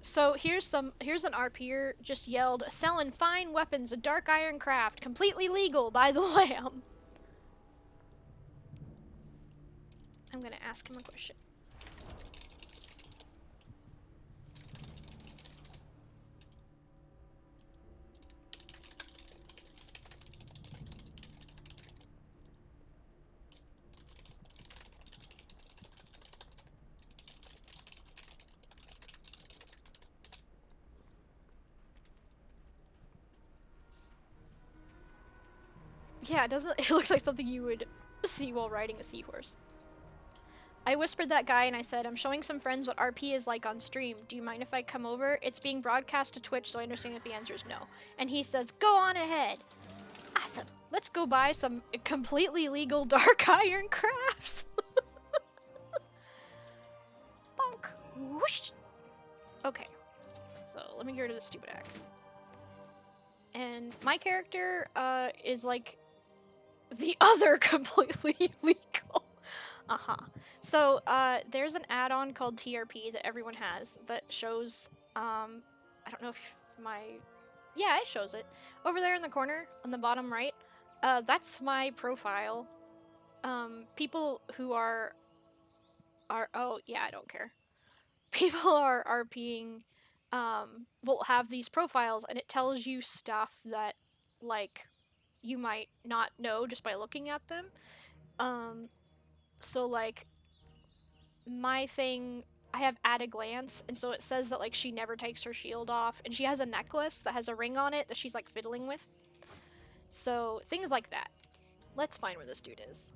So here's an RPer just yelled, "Selling fine weapons, a dark iron craft, completely legal by the Lamb." I'm gonna ask him a question. Yeah, it doesn't. It looks like something you would see while riding a seahorse. I whispered that guy and I said, "I'm showing some friends what RP is like on stream. Do you mind if I come over? It's being broadcast to Twitch, so I understand if he answers no." And he says, "Go on ahead." Awesome. Let's go buy some completely legal dark iron crafts. Bonk. Whoosh. Okay. So let me get rid of the stupid axe. And my character is like the other completely legal. So there's an add-on called TRP that everyone has that shows I don't know if yeah, it shows it over there in the corner on the bottom right. That's my profile. People who are oh yeah, I don't care. People are RPing will have these profiles and it tells you stuff that like you might not know just by looking at them. So like my thing, I have at a glance, and so it says that like she never takes her shield off, and she has a necklace that has a ring on it that she's like fiddling with. So things like that. Let's find where this dude is.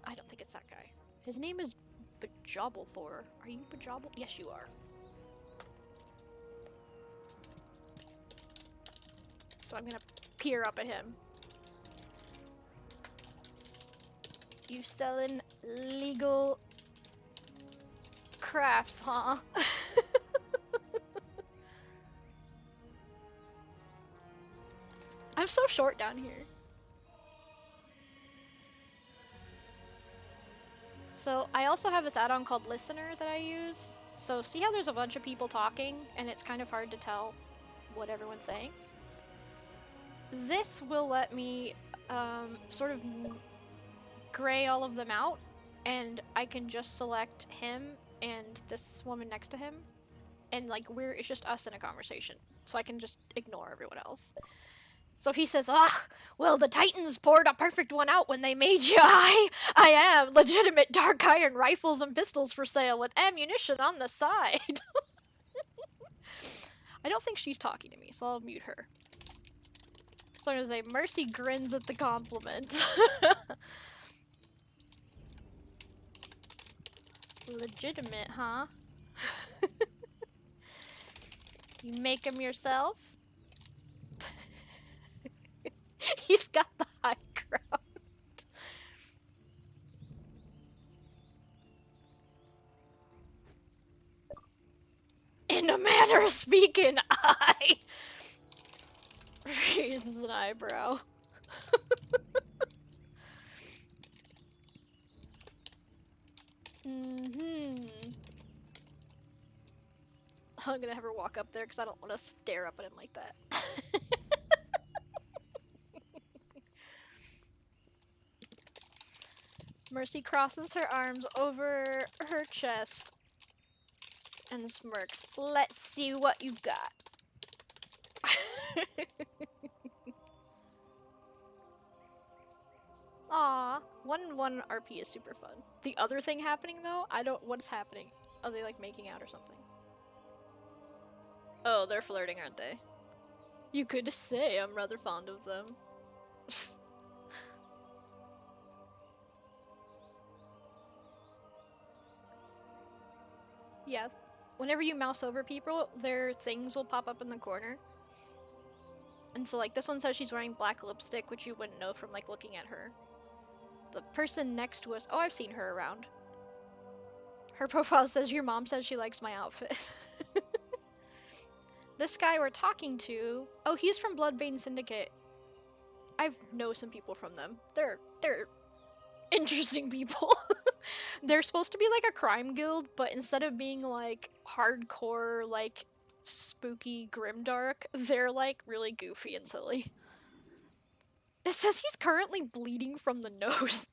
I don't think it's that guy. His name is Bajobble4. Are you Bajobble? Yes, you are. So I'm gonna peer up at him. You selling legal crafts, huh? I'm so short down here. So I also have this add-on called Listener that I use. So see how there's a bunch of people talking and it's kind of hard to tell what everyone's saying? This will let me sort of gray all of them out, and I can just select him and this woman next to him, and like it's just us in a conversation, so I can just ignore everyone else. So he says, "Ah, well, the Titans poured a perfect one out when they made you. I am legitimate dark iron rifles and pistols for sale with ammunition on the side." I don't think she's talking to me, so I'll mute her. So I'm gonna say, Mercy grins at the compliment. Legitimate, huh? You make them yourself? He's got the high ground. In a manner of speaking, I raises an eyebrow. I'm gonna have her walk up there because I don't want to stare up at him like that. Mercy crosses her arms over her chest and smirks. Let's see what you've got. Aw, one RP is super fun. The other thing happening though, what's happening? Are they like making out or something? Oh, they're flirting, aren't they? You could say I'm rather fond of them. Yeah, whenever you mouse over people, their things will pop up in the corner. And so like this one says she's wearing black lipstick, which you wouldn't know from like looking at her. The person next to us, oh, I've seen her around. Her profile says, "Your mom says she likes my outfit." This guy we're talking to, oh, he's from Bloodbane Syndicate. I know some people from them. They're interesting people. They're supposed to be like a crime guild, but instead of being like hardcore, like spooky, grimdark, they're like really goofy and silly. It says he's currently bleeding from the nose.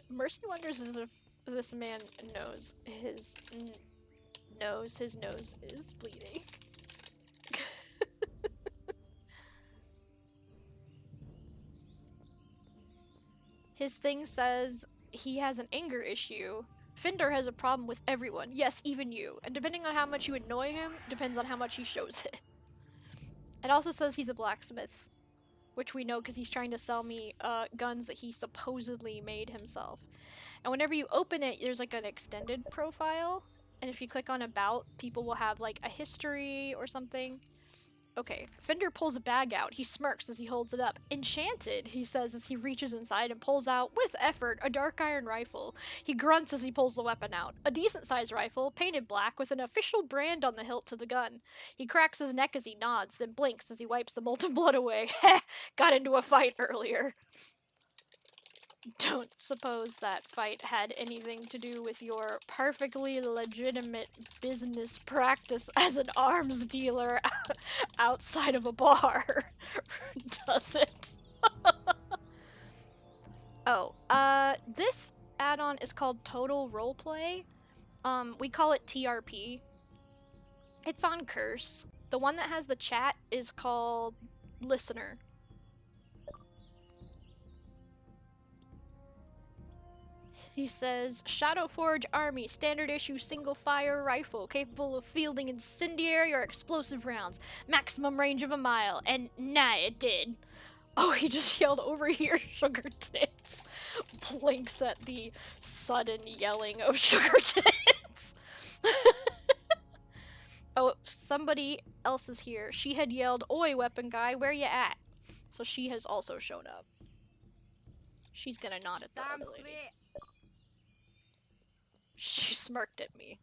Mercy wonders if this man knows his nose is bleeding. His thing says he has an anger issue. Fender has a problem with everyone, yes, even you. And depending on how much you annoy him, depends on how much he shows it. It also says he's a blacksmith, which we know because he's trying to sell me guns that he supposedly made himself. And whenever you open it, there's like an extended profile. And if you click on about, people will have like a history or something. Okay, Fender pulls a bag out. He smirks as he holds it up. Enchanted, he says as he reaches inside and pulls out, with effort, a dark iron rifle. He grunts as he pulls the weapon out. A decent-sized rifle, painted black, with an official brand on the hilt to the gun. He cracks his neck as he nods, then blinks as he wipes the molten blood away. Heh! Got into a fight earlier. Don't suppose that fight had anything to do with your perfectly legitimate business practice as an arms dealer outside of a bar, does it? Oh, this add-on is called Total Roleplay. We call it TRP. It's on Curse. The one that has the chat is called Listener. He says, Shadowforge Army, standard issue single fire rifle, capable of fielding incendiary or explosive rounds, maximum range of a mile, and nah, it did. Oh, he just yelled over here, sugar tits. Blinks at the sudden yelling of sugar tits. Oh, somebody else is here. She had yelled, oi, weapon guy, where ya at? So she has also shown up. She's gonna nod at the other lady. She smirked at me.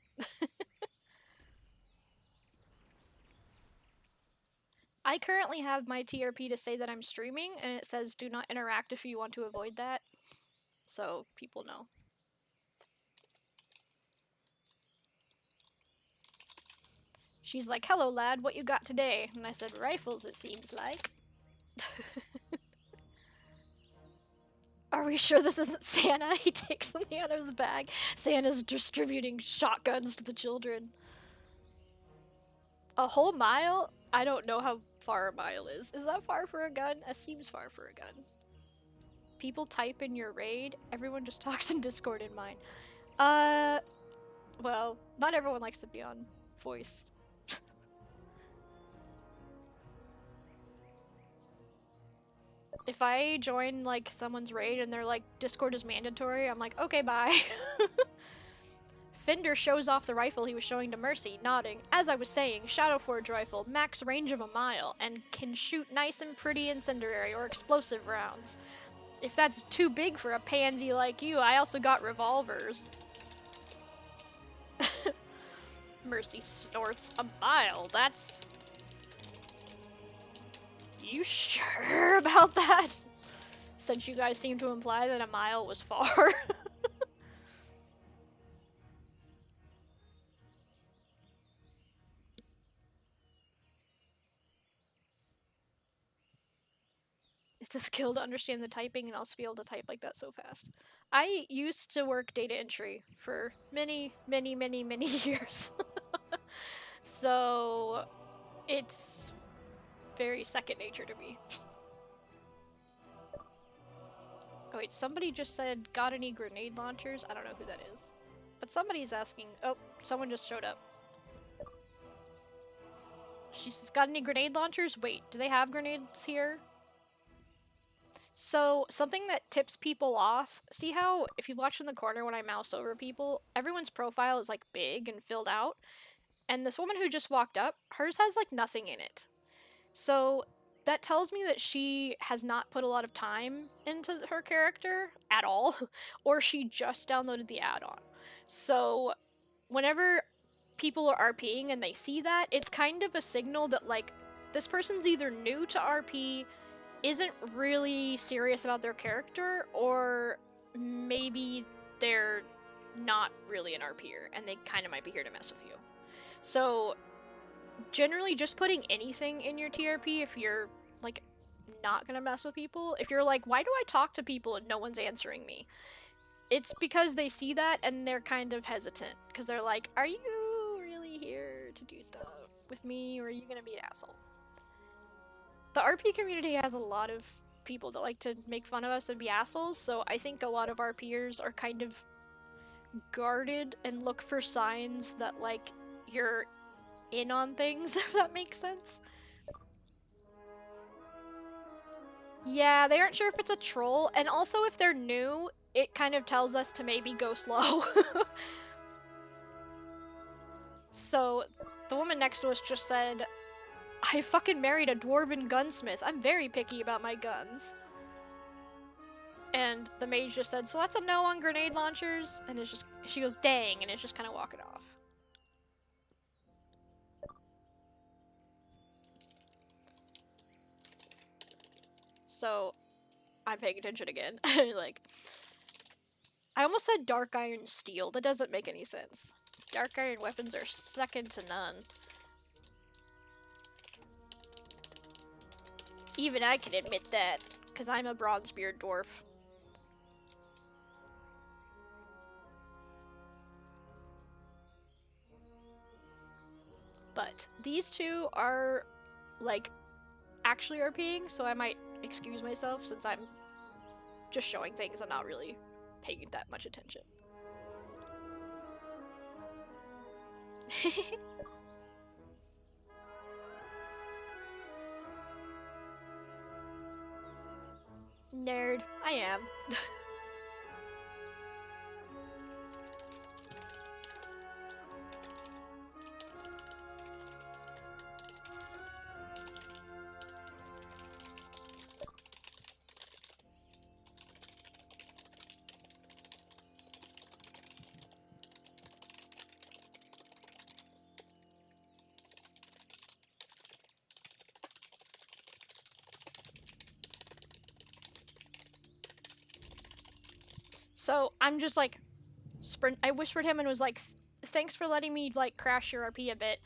I currently have my TRP to say that I'm streaming, and it says do not interact if you want to avoid that. So people know. She's like, hello lad, what you got today? And I said, rifles it seems like. Are we sure this isn't Santa? He takes something out of his bag. Santa's distributing shotguns to the children. A whole mile? I don't know how far a mile is. Is that far for a gun? That seems far for a gun. People type in your raid. Everyone just talks in Discord in mine. Well, not everyone likes to be on voice. If I join, like, someone's raid and they're like, Discord is mandatory, I'm like, okay, bye. Fender shows off the rifle he was showing to Mercy, nodding. As I was saying, Shadowforge rifle, max range of a mile, and can shoot nice and pretty incendiary or explosive rounds. If that's too big for a pansy like you, I also got revolvers. Mercy snorts. A mile? That's... You sure about that? Since you guys seem to imply that a mile was far. It's a skill to understand the typing and also be able to type like that so fast. I used to work data entry for many, many, many, many years. So it's very second nature to me. Oh wait, somebody just said, got any grenade launchers? I don't know who that is. But somebody's asking, oh, someone just showed up. She says, got any grenade launchers? Wait, do they have grenades here? So, something that tips people off, see how if you watch in the corner when I mouse over people, everyone's profile is like big and filled out? And this woman who just walked up, hers has like nothing in it. So, that tells me that she has not put a lot of time into her character at all, or she just downloaded the add-on. So, whenever people are RPing and they see that, it's kind of a signal that, like, this person's either new to RP, isn't really serious about their character, or maybe they're not really an RPer and they kind of might be here to mess with you. So generally just putting anything in your TRP if you're like not gonna mess with people. If you're like, why do I talk to people and no one's answering me? It's because they see that and they're kind of hesitant because they're like, are you really here to do stuff with me, or are you gonna be an asshole? The RP community has a lot of people that like to make fun of us and be assholes, so I think a lot of RPers are kind of guarded and look for signs that, like, you're in on things, if that makes sense. Yeah, they aren't sure if it's a troll, and also if they're new, it kind of tells us to maybe go slow. So, the woman next to us just said, I fucking married a dwarven gunsmith. I'm very picky about my guns. And the mage just said, so that's a no on grenade launchers? And it's just, she goes, dang, and it's just kind of walking off. So, I'm paying attention again. Like, I almost said dark iron steel. That doesn't make any sense. Dark iron weapons are second to none. Even I can admit that, because I'm a bronze-spear dwarf. But these two are, like, actually RPing, so I might excuse myself since I'm just showing things and not really paying that much attention. Nerd. I am. So I'm just like, I whispered him and was like, thanks for letting me like crash your RP a bit.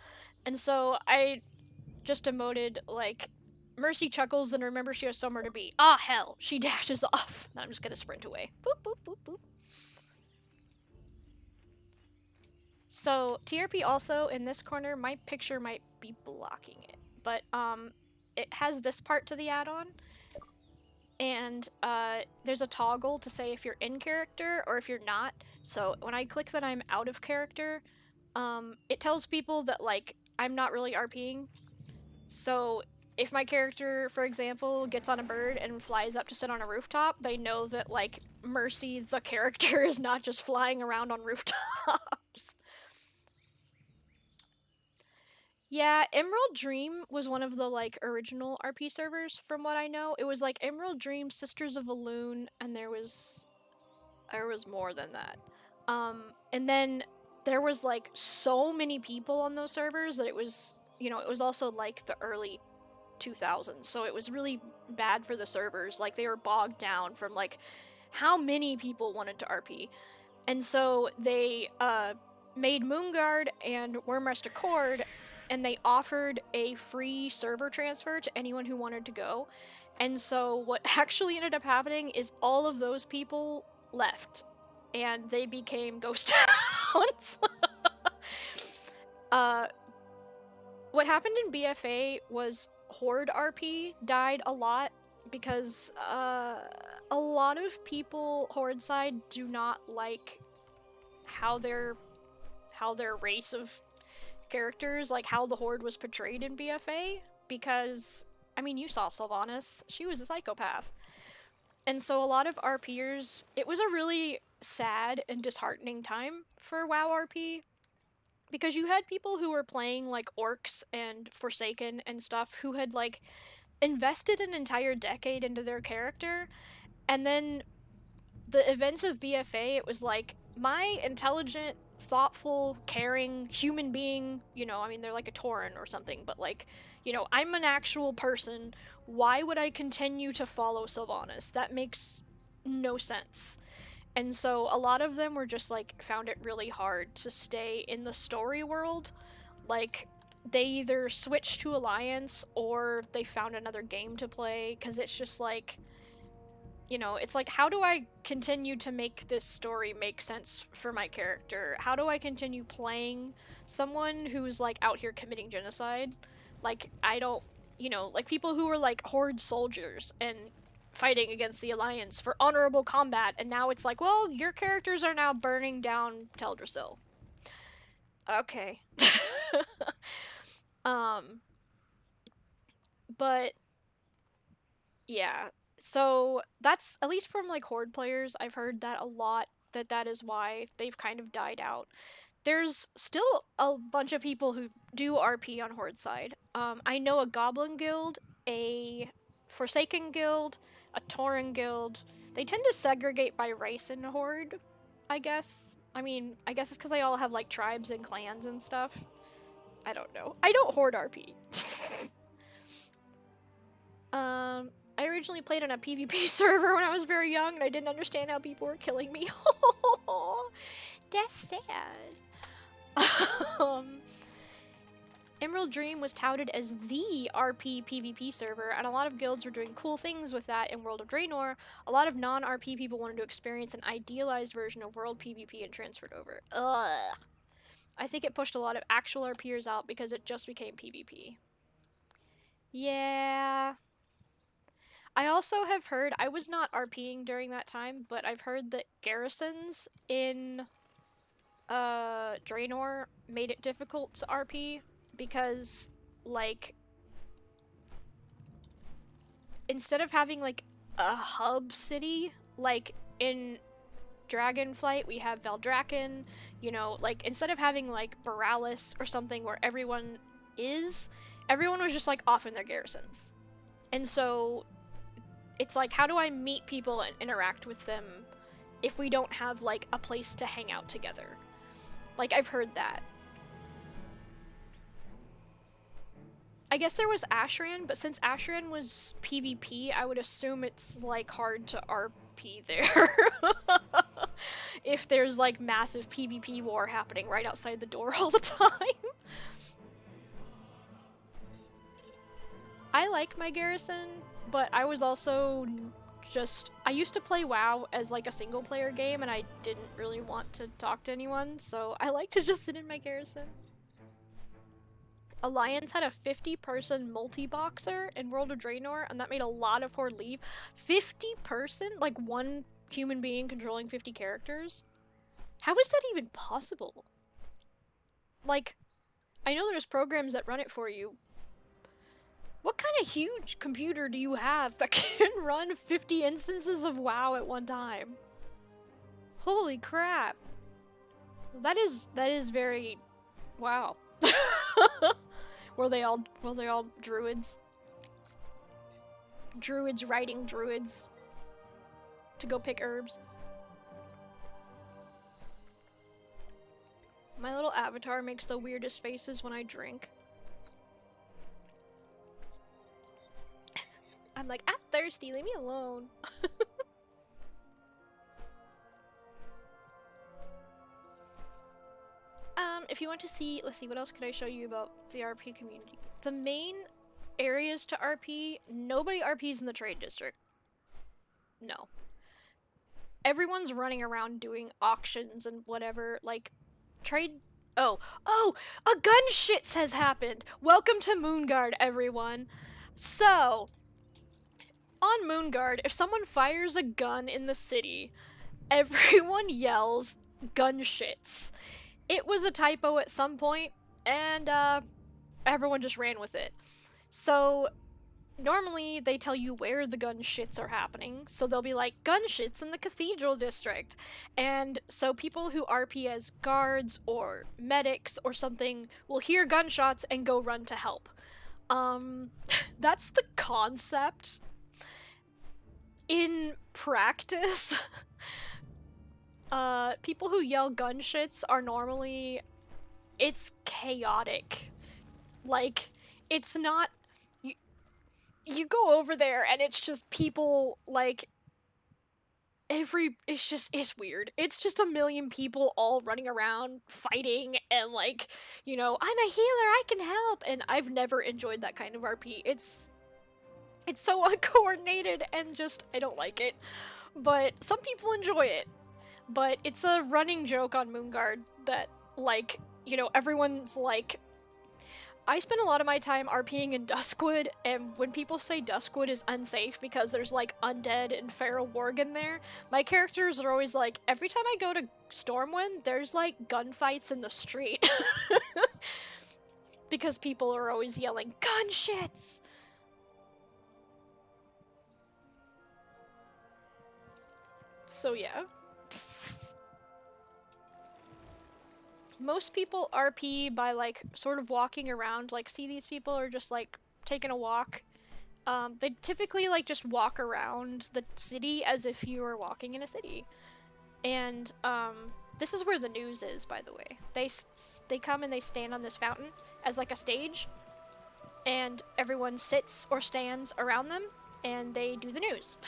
And so I just emoted like, Mercy chuckles and remembers she has somewhere to be. Ah, hell. She dashes off. I'm just gonna sprint away. Boop, boop, boop, boop. So TRP also in this corner, my picture might be blocking it, but it has this part to the add-on. And there's a toggle to say if you're in character or if you're not. So when I click that I'm out of character, it tells people that, like, I'm not really RPing. So if my character, for example, gets on a bird and flies up to sit on a rooftop, they know that, like, Mercy, the character, is not just flying around on rooftops. Yeah, Emerald Dream was one of the, like, original RP servers, from what I know. It was, like, Emerald Dream, Sisters of Elune, and there was more than that. And then there was, like, so many people on those servers that it was, you know, it was also, like, the early 2000s, so it was really bad for the servers. Like, they were bogged down from, like, how many people wanted to RP. And so they, made Moonguard and Wormrest Accord, and they offered a free server transfer to anyone who wanted to go. And so what actually ended up happening is all of those people left, and they became ghost towns. What happened in BFA was Horde RP died a lot because a lot of people Horde side do not like how their race of characters, like how the Horde was portrayed in BFA, because, I mean, you saw Sylvanas, she was a psychopath. And so a lot of RPers, it was a really sad and disheartening time for WoW RP, because you had people who were playing, like, Orcs and Forsaken and stuff who had, like, invested an entire decade into their character, and then the events of BFA, it was like, my intelligent, thoughtful, caring human being, you know, I mean, they're like a Tauren or something, but, like, You know, I'm an actual person. Why would I continue to follow Sylvanas? That makes no sense. And so a lot of them were just like found it really hard to stay in the story world. Like they either switched to Alliance or they found another game to play because it's just like, you know, it's like, how do I continue to make this story make sense for my character? How do I continue playing someone who's like out here committing genocide? Like, I don't, you know, like people who were like Horde soldiers and fighting against the Alliance for honorable combat, and now it's like, well, your characters are now burning down Teldrassil. Okay. um, but yeah, so that's at least from like Horde players, I've heard that a lot, that that is why they've kind of died out. There's still a bunch of people who do RP on Horde side. I know a Goblin guild, a Forsaken guild, a Tauren guild. They tend to segregate by race in Horde, I guess. I mean, I guess it's because they all have like tribes and clans and stuff. I don't know. I don't Horde RP. I originally played on a PvP server when I was very young, and I didn't understand how people were killing me. That's sad. Emerald Dream was touted as the RP PvP server, and a lot of guilds were doing cool things with that in World of Draenor. A lot of non-RP people wanted to experience an idealized version of World PvP and transferred over. Ugh. I think it pushed a lot of actual RPers out because it just became PvP. Yeah. I also have heard, I was not RPing during that time, but I've heard that garrisons in Draenor made it difficult to RP because, like, instead of having like a hub city, like in Dragonflight we have Valdrakken, you know, like instead of having like Borealis or something where everyone was just like off in their garrisons. And so it's like, how do I meet people and interact with them if we don't have like a place to hang out together? Like, I've heard that. I guess there was Ashran, but since Ashran was PvP, I would assume it's like hard to RP there. If there's like massive PvP war happening right outside the door all the time. I like my garrison, but I was also I used to play WoW as like a single player game, and I didn't really want to talk to anyone, so I like to just sit in my garrison. Alliance had a 50-person multi-boxer in World of Draenor, and that made a lot of Horde leave. 50-person? Like one human being controlling 50 characters? How is that even possible? Like, I know there's programs that run it for you. What kind of huge computer do you have that can run 50 instances of WoW at one time? Holy crap. That is very wow. Were they all druids? Druids riding druids to go pick herbs. My little avatar makes the weirdest faces when I drink. I'm like, I'm thirsty, leave me alone. If you want to see, let's see, what else could I show you about the RP community? The main areas to RP, nobody RPs in the trade district. No. Everyone's running around doing auctions and whatever, like, trade... Oh, a gun shits has happened! Welcome to Moonguard, everyone! So, on Moonguard, if someone fires a gun in the city, everyone yells, gun shits. It was a typo at some point, and everyone just ran with it. So, normally they tell you where the gun shits are happening, so they'll be like, gun shits in the Cathedral District. And so people who RP as guards or medics or something will hear gunshots and go run to help. That's the concept. In practice, people who yell gun shits are normally, it's chaotic. Like, it's not you go over there and it's just people like it's weird. It's just a million people all running around fighting and like, you know, I'm a healer, I can help, and I've never enjoyed that kind of RP. It's so uncoordinated and just I don't like it. But some people enjoy it. But it's a running joke on Moonguard that like, you know, everyone's like I spend a lot of my time RPing in Duskwood, and when people say Duskwood is unsafe because there's like undead and feral Worgen there, my characters are always like, every time I go to Stormwind, there's like gunfights in the street. Because people are always yelling, gun shits! So yeah. Most people RP by like sort of walking around, like see these people are just like taking a walk. They typically like just walk around the city as if you were walking in a city. And this is where the news is, by the way. They come and they stand on this fountain as like a stage, and everyone sits or stands around them and they do the news.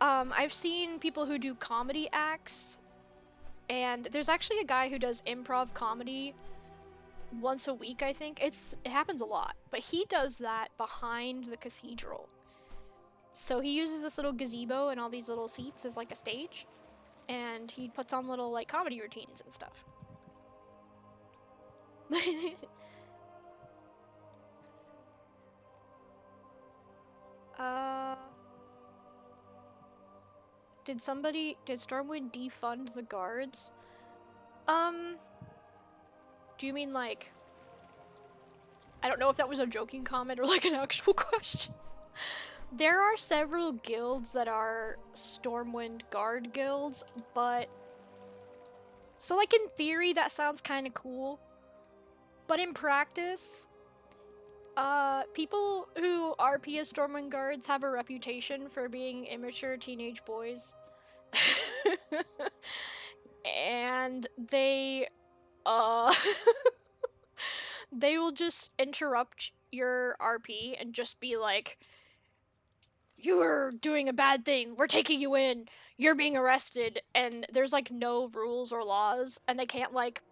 I've seen people who do comedy acts. And there's actually a guy who does improv comedy once a week, I think. It happens a lot, but he does that behind the cathedral. So he uses this little gazebo and all these little seats as like a stage, and he puts on little like comedy routines and stuff. Did Stormwind defund the guards? Do you mean like, I don't know if that was a joking comment or like an actual question. There are several guilds that are Stormwind guard guilds, but so like in theory that sounds kind of cool, but in practice, people who RP as Stormwind guards have a reputation for being immature teenage boys. And they they will just interrupt your RP and just be like, you are doing a bad thing, we're taking you in, you're being arrested, and there's like no rules or laws, and they can't like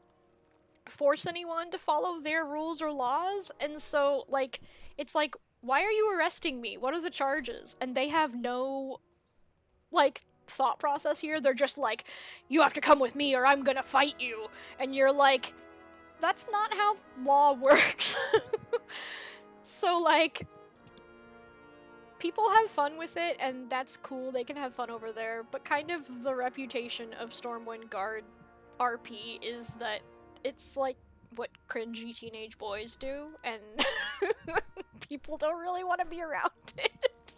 force anyone to follow their rules or laws, and so like it's like, why are you arresting me? What are the charges? And they have no like thought process here. They're just like, you have to come with me or I'm gonna fight you. And you're like, that's not how law works. So like, people have fun with it and that's cool, they can have fun over there, but kind of the reputation of Stormwind Guard RP is that it's like what cringy teenage boys do, and people don't really want to be around it.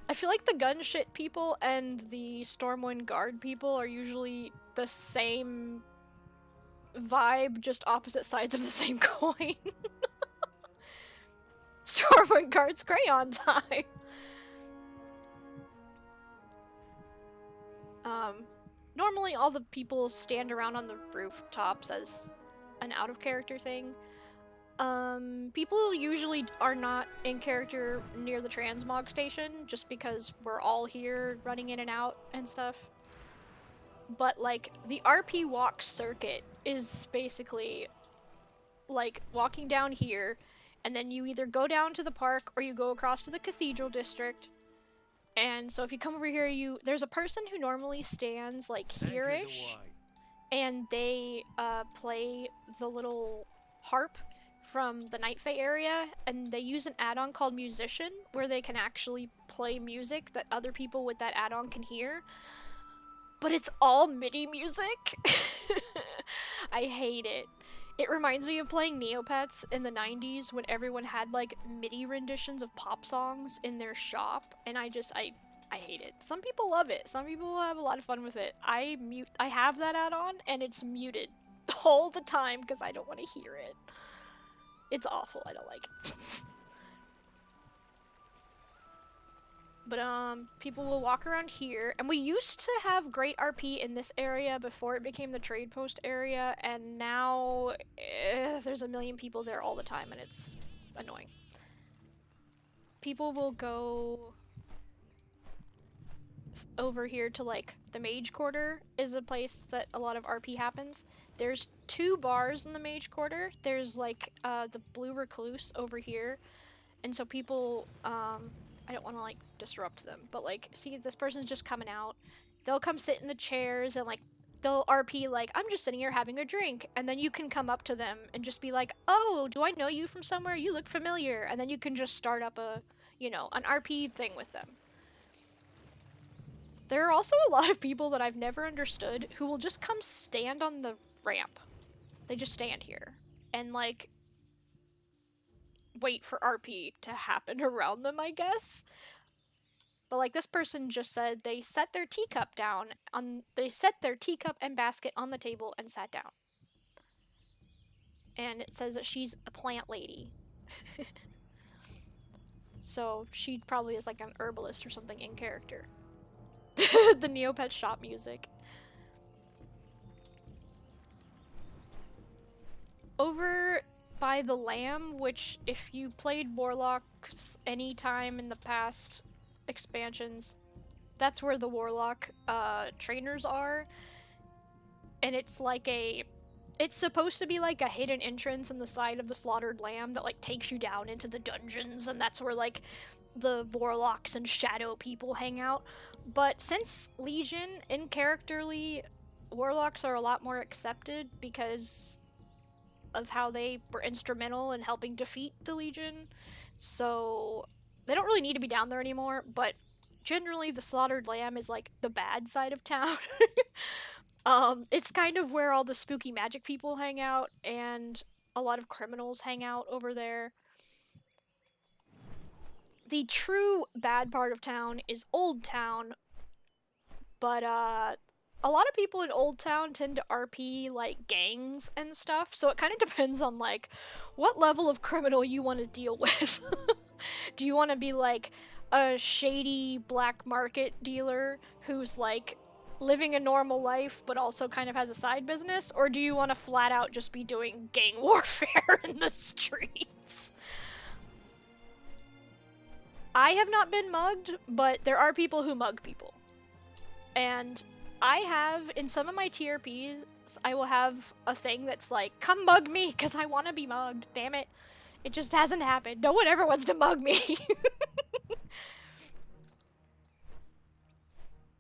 I feel like the gun shit people and the Stormwind Guard people are usually the same vibe, just opposite sides of the same coin. Stormwind Guard's crayon time! Normally all the people stand around on the rooftops as an out-of-character thing. People usually are not in character near the transmog station, just because we're all here running in and out and stuff. But, like, the RP walk circuit is basically, like, walking down here, and then you either go down to the park or you go across to the Cathedral District. And so if you come over here, there's a person who normally stands, like, here-ish, and they, play the little harp from the Night Fae area, and they use an add-on called Musician, where they can actually play music that other people with that add-on can hear. But it's all MIDI music! I hate it. It reminds me of playing Neopets in the 90s when everyone had like MIDI renditions of pop songs in their shop, and I hate it. Some people love it. Some people have a lot of fun with it. I have that add-on and it's muted all the time because I don't want to hear it. It's awful. I don't like it. But people will walk around here, and we used to have great RP in this area before it became the trade post area, and now there's a million people there all the time, and it's annoying. People will go over here to like the Mage Quarter is a place that a lot of RP happens. There's 2 bars in the Mage Quarter. There's like the Blue Recluse over here, and so people I don't want to like disrupt them, but like see this person's just coming out. They'll come sit in the chairs and like they'll RP like I'm just sitting here having a drink, and then you can come up to them and just be like, "Oh, do I know you from somewhere? You look familiar." And then you can just start up a, you know, an RP thing with them. There are also a lot of people that I've never understood who will just come stand on the ramp. They just stand here and like wait for RP to happen around them, I guess. But like this person just said they set their teacup down on they set their teacup and basket on the table and sat down. And it says that she's a plant lady. So she probably is like an herbalist or something in character. The Neopet shop music. Over by the Lamb, which if you played Warlocks any time in the past expansions, that's where the Warlock trainers are. And it's like it's supposed to be like a hidden entrance in the side of the Slaughtered Lamb that like takes you down into the dungeons, and that's where like the Warlocks and Shadow people hang out. But since Legion, in characterly, Warlocks are a lot more accepted because of how they were instrumental in helping defeat the Legion. So they don't really need to be down there anymore, but generally the Slaughtered Lamb is like the bad side of town. It's kind of where all the spooky magic people hang out, and a lot of criminals hang out over there. The true bad part of town is Old Town, but a lot of people in Old Town tend to RP like gangs and stuff, so it kind of depends on like what level of criminal you want to deal with. Do you want to be like a shady black market dealer who's like living a normal life but also kind of has a side business, or do you want to flat out just be doing gang warfare in the streets? I have not been mugged, but there are people who mug people. And I have, in some of my TRPs, I will have a thing that's like, come mug me, because I want to be mugged. Damn it. It just hasn't happened. No one ever wants to mug me.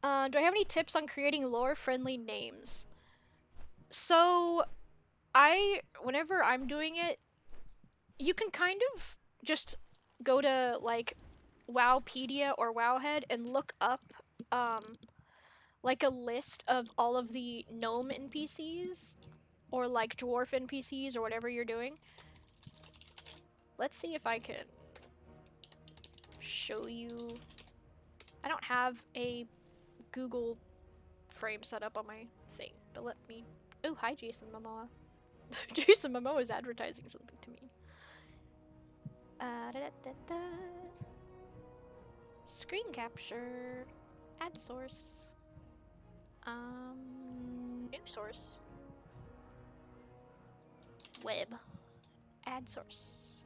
Do I have any tips on creating lore-friendly names? So, whenever I'm doing it, you can kind of just go to, like, Wowpedia or Wowhead and look up, like a list of all of the gnome NPCs, or like dwarf NPCs, or whatever you're doing. Let's see if I can show you. I don't have a Google frame set up on my thing, but let me. Oh, hi, Jason Momoa. Jason Momoa is advertising something to me. Da, da, da, da. Screen capture. Add source. New source. Web. Add source.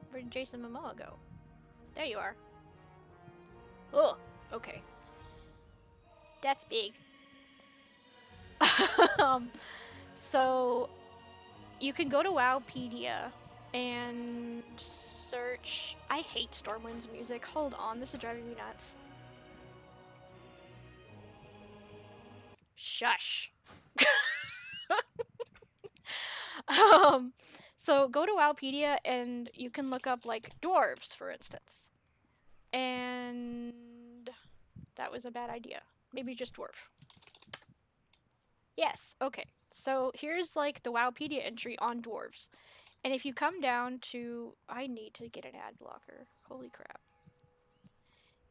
Where did Jason Momoa go? There you are. Oh, okay. That's big. So you can go to Wowpedia and search. I hate Stormwind's music. Hold on, this is driving me nuts. Shush. So go to Wowpedia and you can look up like dwarves, for instance. And that was a bad idea. Maybe just dwarf. Yes, okay. So here's like the Wowpedia entry on dwarves. And if you come down to, I need to get an ad blocker. Holy crap.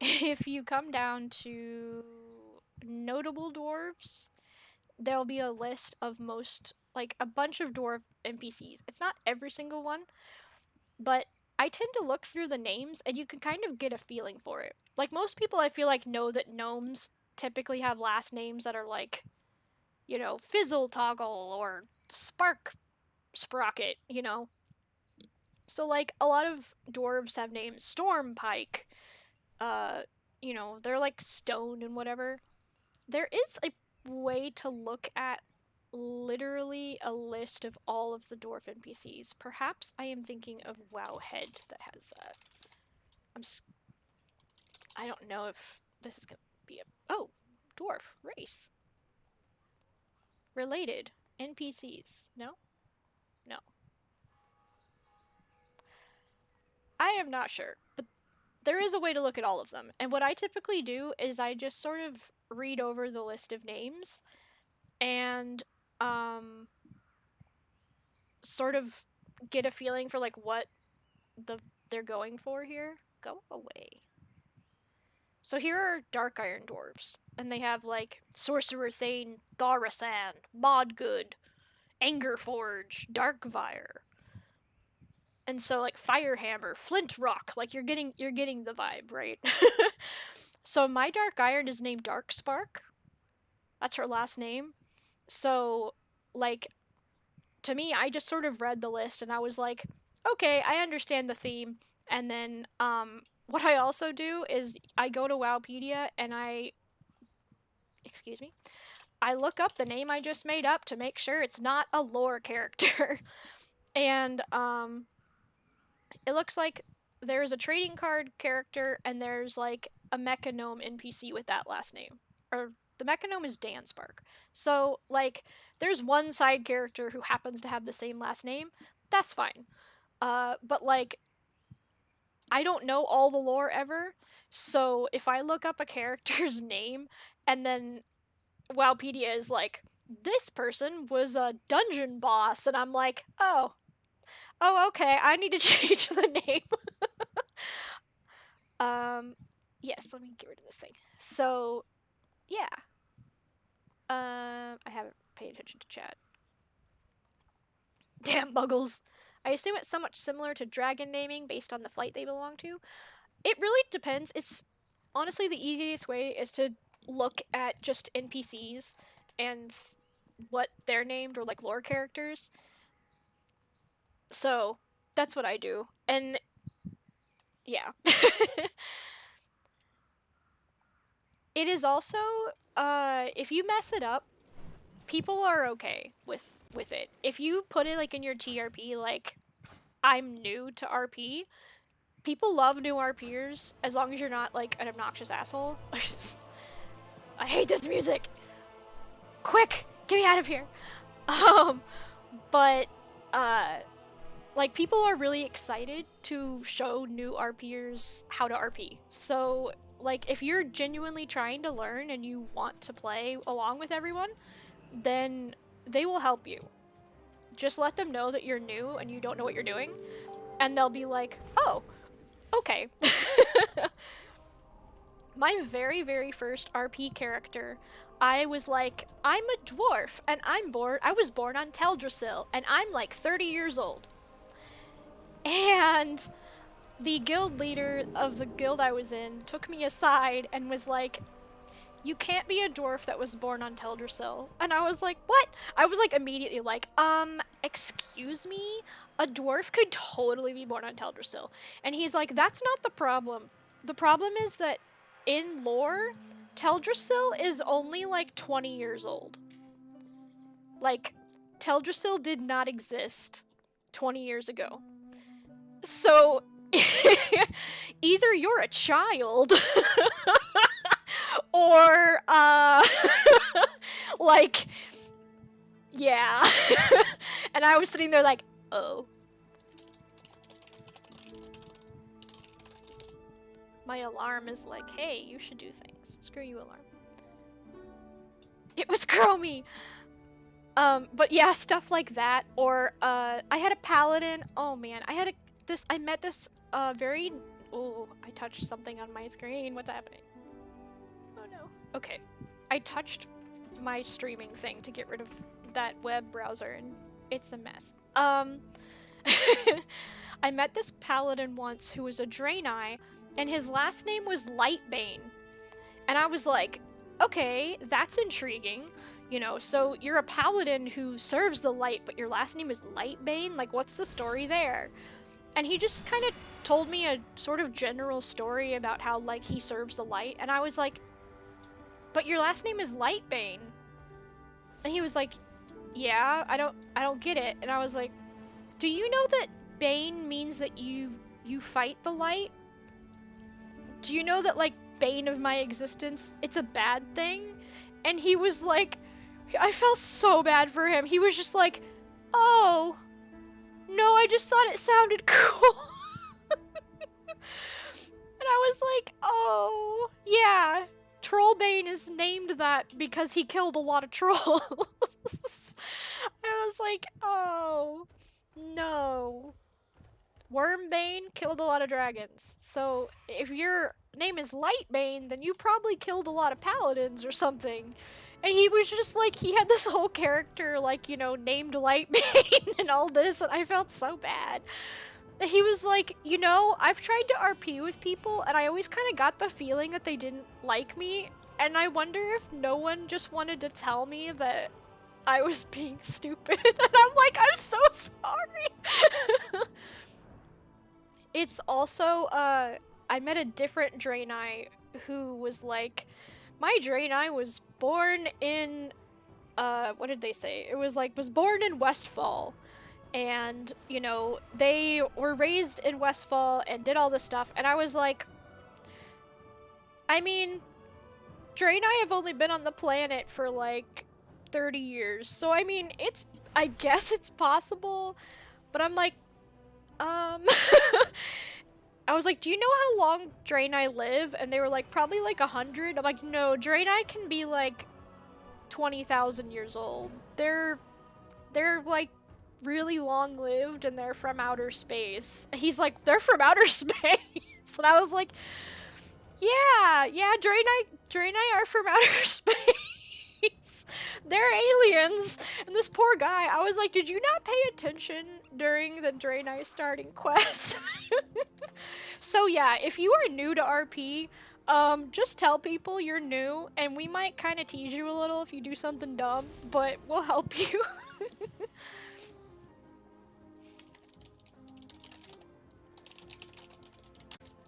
If you come down to notable dwarves, there'll be a list of most, like a bunch of dwarf NPCs. It's not every single one, but I tend to look through the names and you can kind of get a feeling for it. Like, most people I feel like know that gnomes typically have last names that are like, you know, Fizzle Toggle or Spark Sprocket, you know? So, like, a lot of dwarves have names. Storm Pike, uh, you know, they're like stone and whatever. There is a way to look at literally a list of all of the dwarf NPCs. Perhaps I am thinking of Wowhead that has that. I don't know if this is gonna be a. Oh, dwarf race. Related NPCs. No? No. I am not sure, but there is a way to look at all of them. And what I typically do is I just sort of read over the list of names and sort of get a feeling for like what they're going for here. Go away. So here are Dark Iron Dwarves, and they have like Sorcerer Thane, Thaurissan, Modgood, Angerforge, Darkvire. And so like Firehammer, Flint Rock, like you're getting the vibe, right? So my Dark Iron is named Darkspark. That's her last name. So like to me, I just sort of read the list and I was like, okay, I understand the theme. And then what I also do is I go to Wowpedia and excuse me, I look up the name I just made up to make sure it's not a lore character. And it looks like there's a trading card character and there's like a Mechanome NPC with that last name. Or the Mechanome is Danspark. So like there's one side character who happens to have the same last name. That's fine. But like I don't know all the lore ever. So if I look up a character's name and then Wowpedia is like, this person was a dungeon boss, and I'm like, oh, okay, I need to change the name. Yes, let me get rid of this thing. So, yeah. I haven't paid attention to chat. Damn muggles. I assume it's somewhat similar to dragon naming based on the flight they belong to. It really depends. It's honestly the easiest way is to look at just NPCs and what they're named or like lore characters. So that's what I do. And yeah. It is also if you mess it up, people are okay with it. If you put it like in your TRP like I'm new to RP, people love new RPers as long as you're not like an obnoxious asshole. I hate this music. Quick, get me out of here. But like people are really excited to show new RPers how to RP. So like if you're genuinely trying to learn and you want to play along with everyone, then they will help you. Just let them know that you're new and you don't know what you're doing, and they'll be like, "Oh, okay." My very, very first RP character, I was like, I'm a dwarf, and I was born on Teldrassil, and I'm like 30 years old. And the guild leader of the guild I was in took me aside and was like, you can't be a dwarf that was born on Teldrassil. And I was like, what? I was like immediately like, excuse me? A dwarf could totally be born on Teldrassil. And he's like, that's not the problem. The problem is that in lore, Teldrassil is only like 20 years old. Like, Teldrassil did not exist 20 years ago. So, either you're a child, or, like, yeah. And I was sitting there like, oh. My alarm is like, hey, you should do things. Screw you, alarm. It was Chromie! But yeah, stuff like that. Or, I had a paladin. Oh man, I met this, very... Oh, I touched something on my screen. What's happening? Oh no. Okay. I touched my streaming thing to get rid of that web browser, and it's a mess. I I met this paladin once who was a Draenei, and his last name was Lightbane. And I was like, okay, that's intriguing. You know, so you're a paladin who serves the light, but your last name is Lightbane? Like, what's the story there? And he just kind of told me a sort of general story about how, like, he serves the light. And I was like, but your last name is Lightbane. And he was like, yeah, I don't get it. And I was like, do you know that Bane means that you fight the light? Do you know that, like, bane of my existence, it's a bad thing? And he was like, I felt so bad for him. He was just like, oh, no, I just thought it sounded cool. And I was like, oh, yeah, Trollbane is named that because he killed a lot of trolls. I was like, oh, no. Wormbane killed a lot of dragons. So if your name is Lightbane, then you probably killed a lot of paladins or something. And he was just like, he had this whole character, like, you know, named Lightbane and all this, and I felt so bad. He was like, you know, I've tried to RP with people, and I always kind of got the feeling that they didn't like me, and I wonder if no one just wanted to tell me that I was being stupid. And I'm like, I'm so sorry. It's also, I met a different Draenei who was like, my Draenei was born in, what did they say? It was like, was born in Westfall. And, you know, they were raised in Westfall and did all this stuff. And I was like, I mean, Draenei have only been on the planet for like 30 years. So, I mean, I guess it's possible. But I'm like, I was like, do you know how long Draenei live? And they were like, probably like 100. I'm like, no, Draenei can be like 20,000 years old. They're like really long lived and they're from outer space. He's like, they're from outer space. And I was like, yeah, Draenei are from outer space. They're aliens. And this poor guy, I was like, did you not pay attention during the Draenei starting quest? So yeah, if you are new to RP, just tell people you're new, and we might kind of tease you a little if you do something dumb, but we'll help you.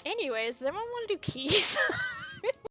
Anyways, does anyone want to do keys?